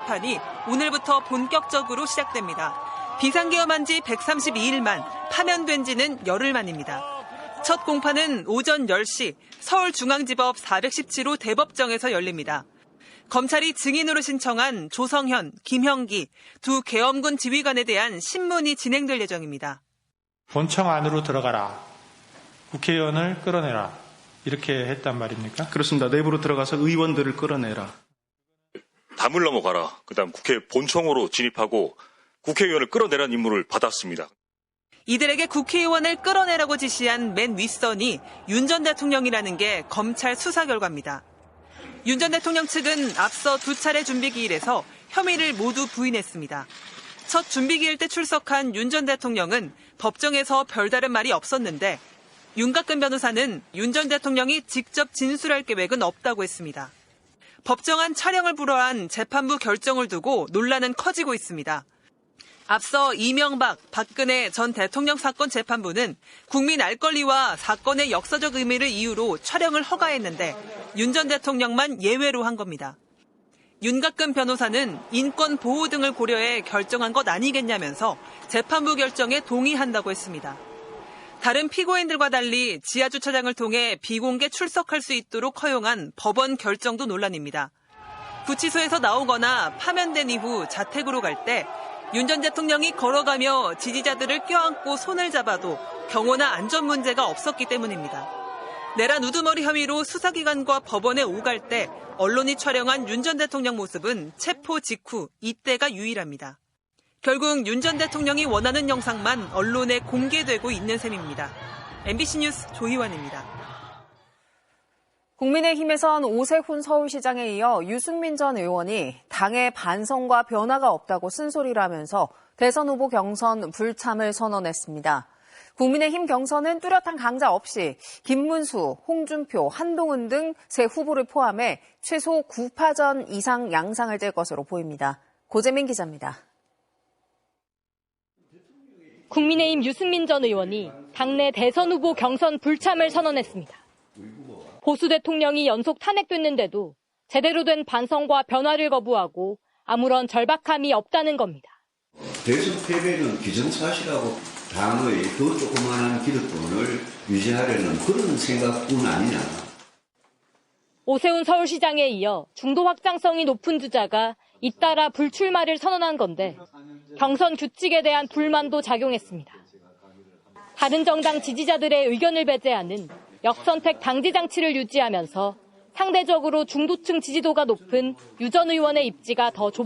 재판이 오늘부터 본격적으로 시작됩니다. 비상계엄한 지 132일 만, 파면된 지는 열흘 만입니다. 첫 공판은 오전 10시 서울중앙지법 417호 대법정에서 열립니다. 검찰이 증인으로 신청한 조성현, 김형기 두 계엄군 지휘관에 대한 신문이 진행될 예정입니다. 본청 안으로 들어가라. 국회의원을 끌어내라. 이렇게 했단 말입니까? 그렇습니다. 내부로 들어가서 의원들을 끌어내라. 담을 넘어가라. 그다음 국회 본청으로 진입하고 국회의원을 끌어내라는 임무를 받았습니다. 이들에게 국회의원을 끌어내라고 지시한 맨 윗선이 윤 전 대통령이라는 게 검찰 수사 결과입니다. 윤 전 대통령 측은 앞서 두 차례 준비기일에서 혐의를 모두 부인했습니다. 첫 준비기일 때 출석한 윤 전 대통령은 법정에서 별다른 말이 없었는데 윤곽근 변호사는 윤 전 대통령이 직접 진술할 계획은 없다고 했습니다. 법정안 촬영을 불허한 재판부 결정을 두고 논란은 커지고 있습니다. 앞서 이명박, 박근혜 전 대통령 사건 재판부는 국민 알 권리와 사건의 역사적 의미를 이유로 촬영을 허가했는데 윤 전 대통령만 예외로 한 겁니다. 윤곽근 변호사는 인권 보호 등을 고려해 결정한 것 아니겠냐면서 재판부 결정에 동의한다고 했습니다. 다른 피고인들과 달리 지하주차장을 통해 비공개 출석할 수 있도록 허용한 법원 결정도 논란입니다. 구치소에서 나오거나 파면된 이후 자택으로 갈 때 윤 전 대통령이 걸어가며 지지자들을 껴안고 손을 잡아도 경호나 안전 문제가 없었기 때문입니다. 내란 우두머리 혐의로 수사기관과 법원에 오갈 때 언론이 촬영한 윤 전 대통령 모습은 체포 직후 이때가 유일합니다. 결국 윤 전 대통령이 원하는 영상만 언론에 공개되고 있는 셈입니다. MBC 뉴스 조희환입니다. 국민의힘에선 오세훈 서울시장에 이어 유승민 전 의원이 당의 반성과 변화가 없다고 쓴소리를 하면서 대선 후보 경선 불참을 선언했습니다. 국민의힘 경선은 뚜렷한 강자 없이 김문수, 홍준표, 한동훈 등 세 후보를 포함해 최소 9파전 이상 양상을 띨 것으로 보입니다. 고재민 기자입니다. 국민의힘 유승민 전 의원이 당내 대선 후보 경선 불참을 선언했습니다. 보수 대통령이 연속 탄핵됐는데도 제대로 된 반성과 변화를 거부하고 아무런 절박함이 없다는 겁니다. 대선 패배는 기정사실하고 당의 더 조그마한 기득권을 유지하려는 그런 생각뿐 아니냐. 오세훈 서울시장에 이어 중도 확장성이 높은 주자가 잇따라 불출마를 선언한 건데 경선 규칙에 대한 불만도 작용했습니다. 바른정당 지지자들의 의견을 배제하는 역선택 방지 장치를 유지하면서 상대적으로 중도층 지지도가 높은 유 전 의원의 입지가 더 좁아졌습니다.